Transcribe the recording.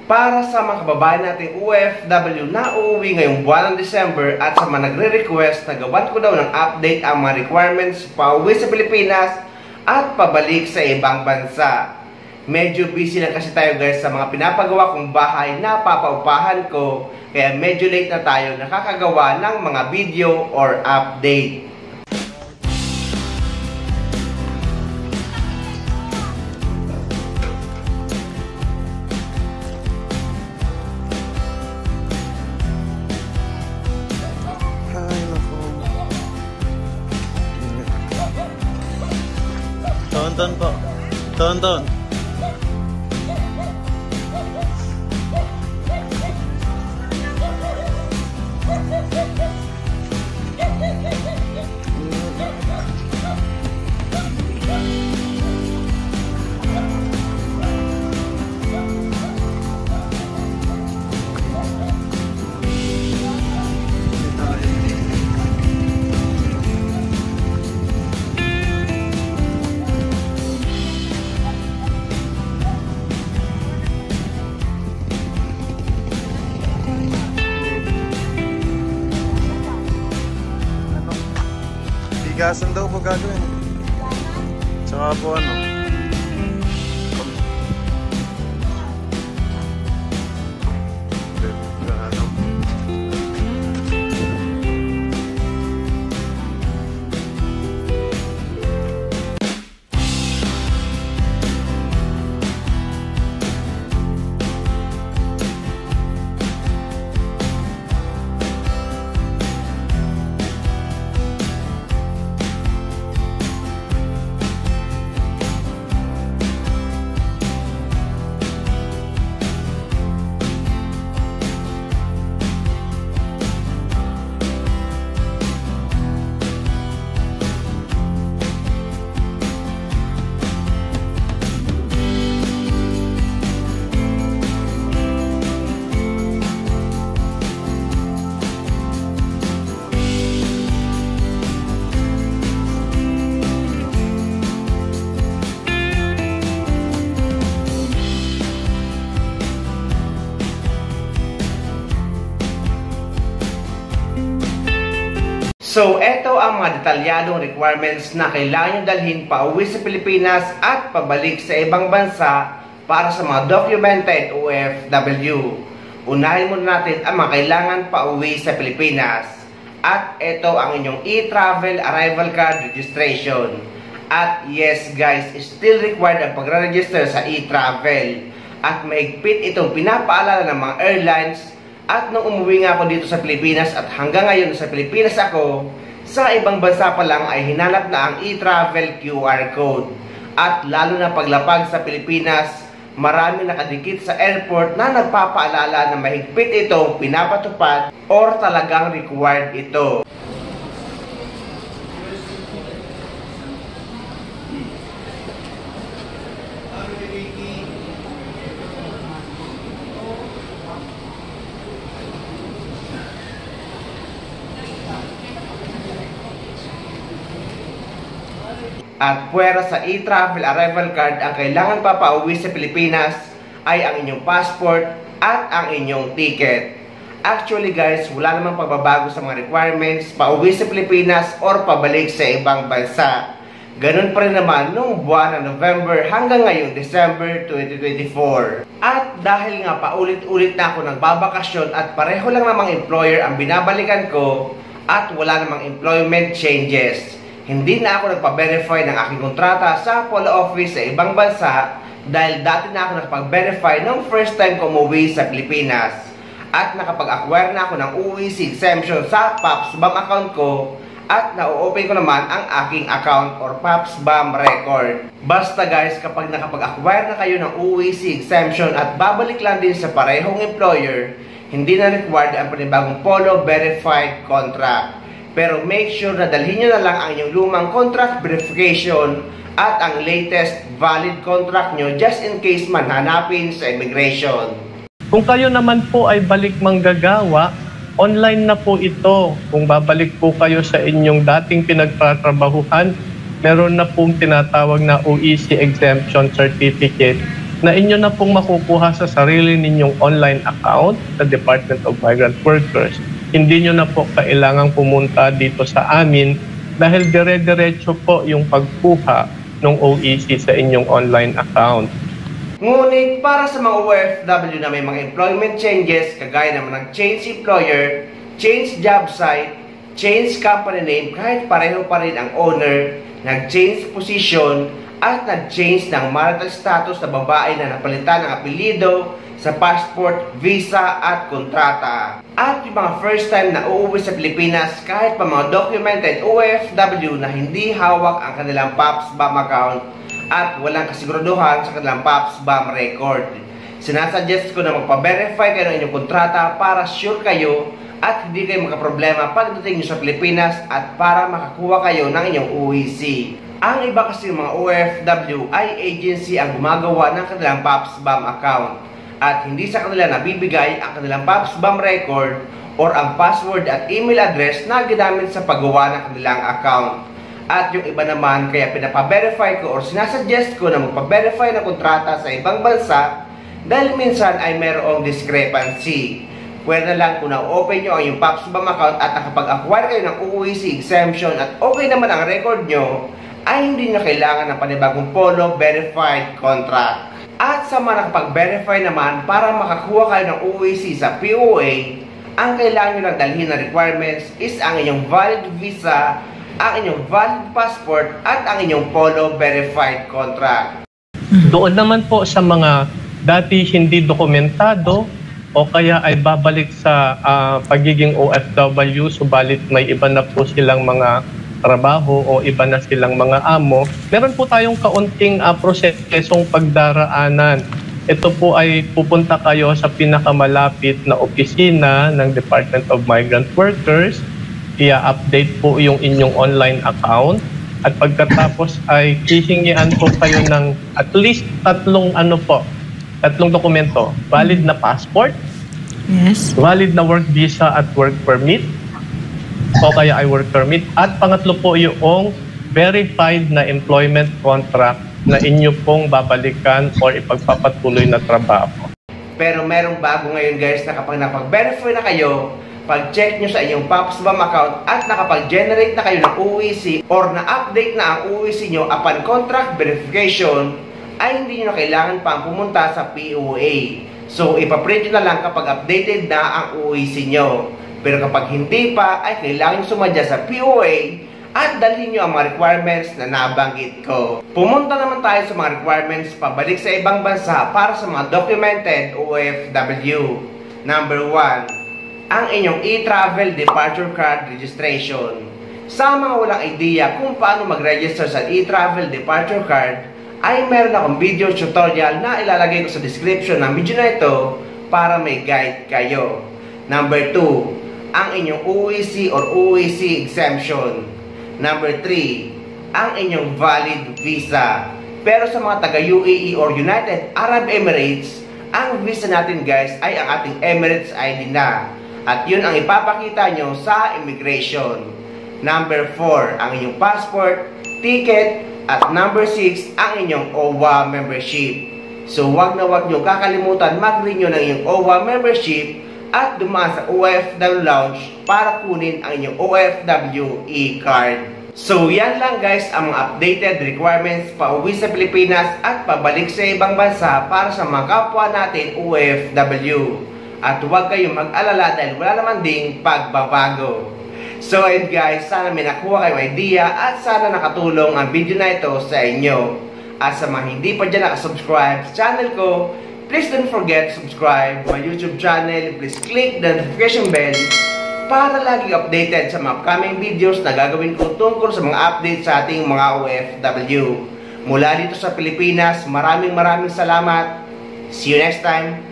para sa mga kababayan nating OFW na uuwi ngayong buwan ng December at sa mga nagre-request na gawan ko daw ng update ang mga requirements pauwi sa Pilipinas at pabalik sa ibang bansa. Medyo busy lang kasi tayo guys sa mga pinapagawa kong bahay na papaupahan ko, kaya medyo late na tayo nakakagawa ng mga video or update. Tonton po. Tonton. Bigasan daw po gagawin. Tsaka po ano. So, eto ang mga detalyadong requirements na kailangan nyo dalhin pauwi sa Pilipinas at pabalik sa ibang bansa para sa mga documented OFW. Unahin muna natin ang mga kailangan pauwi sa Pilipinas. At eto ang inyong e-travel arrival card registration. At yes guys, still required ang pagre-register sa e-travel. At mahigpit itong pinapaalala ng mga airlines. At nung umuwi nga ako dito sa Pilipinas at hanggang ngayon sa Pilipinas ako, sa ibang bansa pa lang ay hinanap na ang e-travel QR code. At lalo na paglapag sa Pilipinas, marami nakadikit sa airport na nagpapaalala na mahigpit itong pinapatupad or talagang required ito. At puwera sa e-travel arrival card, ang kailangan pa pauwi sa Pilipinas ay ang inyong passport at ang inyong ticket. Actually guys, wala namang pagbabago sa mga requirements pauwi sa Pilipinas or pabalik sa ibang bansa. Ganun pa rin naman nung buwan ng November hanggang ngayong December 2024. At dahil nga paulit-ulit na ako nagbabakasyon at pareho lang namang employer ang binabalikan ko at wala namang employment changes, hindi na ako nagpa-verify ng aking kontrata sa Polo Office sa ibang bansa dahil dati na ako nagpa-verify nung first time ko umuwi sa Pilipinas. At nakapag-acquire na ako ng UEC exemption sa PAPSBAM account ko at na-open ko naman ang aking account or PAPSBAM record. Basta guys, kapag nakapag-acquire na kayo ng UEC exemption at babalik lang din sa parehong employer, hindi na required ang panibagong Polo verified contract. Pero make sure na dalhin nyo na lang ang inyong lumang contract verification at ang latest valid contract nyo just in case man hanapin sa immigration. Kung kayo naman po ay balik manggagawa, online na po ito. Kung babalik po kayo sa inyong dating pinagtatrabahuhan, meron na pong tinatawag na OEC Exemption Certificate na inyo na pong makukuha sa sarili ninyong online account sa Department of Migrant Workers. Hindi nyo na po kailangang pumunta dito sa amin dahil dire-diretso po yung pagkuha ng OEC sa inyong online account. Ngunit para sa mga OFW na may mga employment changes, kagaya naman ng change employer, change job site, change company name, kahit pareho pa rin ang owner, nag-change position, at nag-change ng marital status na babae na napalitan ng apelyido sa passport, visa at kontrata. At yung mga first time na uuwi sa Pilipinas kahit pa mga documented OFW na hindi hawak ang kanilang PAPS-BAM account at walang kasiguraduhan sa kanilang PAPS-BAM record. Sinasuggest ko na magpa-verify kayo ng inyong kontrata para sure kayo at hindi kayo magkaproblema pagdating nyo sa Pilipinas at para makakuha kayo ng inyong OEC. Ang iba kasi mga OFW ay agency ang gumagawa ng kanilang PAPS-BAM account at hindi sa kanila nabibigay ang kanilang PAPS-BAM record or ang password at email address na ginamit sa paggawa ng kanilang account. At yung iba naman kaya pinapa-verify ko or sinasuggest ko na magpa-verify ng kontrata sa ibang bansa dahil minsan ay mayroong discrepancy. Pwede na lang kung na-open nyo ang yung PAPS-BAM account at nakapag-acquire kayo ng OEC exemption at okay naman ang record nyo, ay hindi nyo kailangan ng panibagong polo verified contract. At sa mga nakapag-verify naman para makakuha kayo ng OEC sa POA, ang kailangan nyo lang dalhin na requirements is ang inyong valid visa, ang inyong valid passport at ang inyong polo verified contract. Doon naman po sa mga dati hindi dokumentado o kaya ay babalik sa pagiging OFW, subalit may iba na po silang mga trabaho o iba na silang mga amo, meron po tayong kaunting prosesong pagdaraanan. Ito po ay pupunta kayo sa pinakamalapit na opisina ng Department of Migrant Workers, i-update po yung inyong online account, at pagkatapos ay hihingian po kayo ng at least tatlong dokumento. Valid na passport, Yes. valid na work visa at work permit, o kaya ay work permit, at pangatlo po yung verified na employment contract na inyo pong babalikan or ipagpapatuloy na trabaho. Pero merong bago ngayon guys na kapag nakapag-verify na kayo, pag-check nyo sa inyong PAPS-BAM account at nakapag-generate na kayo ng OEC or na-update na ang OEC nyo upon contract verification, ay hindi nyo na kailangan pang pumunta sa POA. So, ipaprint nyo na lang kapag updated na ang OEC nyo. Pero kapag hindi pa, ay kailangan sumadya sa POA at dalhin nyo ang mga requirements na nabanggit ko. Pumunta naman tayo sa mga requirements pabalik sa ibang bansa para sa mga documented OFW. Number 1, ang inyong e-travel departure card registration. Sa mga walang idea kung paano mag-register sa e-travel departure card, ay meron akong video tutorial na ilalagay ko sa description ng video na ito para may guide kayo. Number 2, ang inyong OEC or OEC exemption. Number 3, ang inyong valid visa. Pero sa mga taga-UAE or United Arab Emirates, ang visa natin guys ay ang ating Emirates ID na. At yun ang ipapakita nyo sa immigration. Number 4, ang inyong passport, ticket, at number 6, ang inyong OWA membership. So wag na wag nyo kakalimutan mag-renew ng inyong OWA membership at dumaan sa OFW Lounge para kunin ang inyong OFW e-card. So yan lang guys ang mga updated requirements pauwi sa Pilipinas at pabalik sa ibang bansa para sa mga kapwa natin OFW. At huwag kayong mag-alala dahil wala naman ding pagbabago. So ayun guys, sana may nakuha kayong idea at sana nakatulong ang video na ito sa inyo. At sa mga hindi pa dyan nakasubscribe sa channel ko, please don't forget to subscribe my YouTube channel. Please click the notification bell para lagi updated sa mga upcoming videos na gagawin ko tungkol sa mga updates sa ating mga OFW. Mula dito sa Pilipinas, maraming salamat. See you next time.